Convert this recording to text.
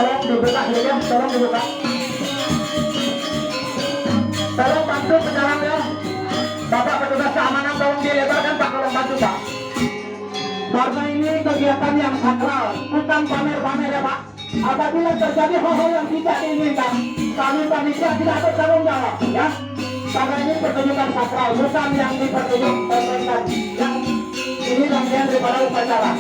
tolong dibuka sedikit, tolong dibuka. Tolong bantu ke dalam ya. Bapak petugas keamanan tolong dilebarkan Pak, tolong bantu Pak. Karena ini kegiatan yang sakral, bukan pamer-pamer ya Pak. Apabila terjadi hal-hal yang tidak diinginkan, kami panitia tidak bertanggung jawab ya. Karena ini pertunjukan sakral, bukan yang dipertunjuk pemerintah. Yang ini rangkaian daripada upacara.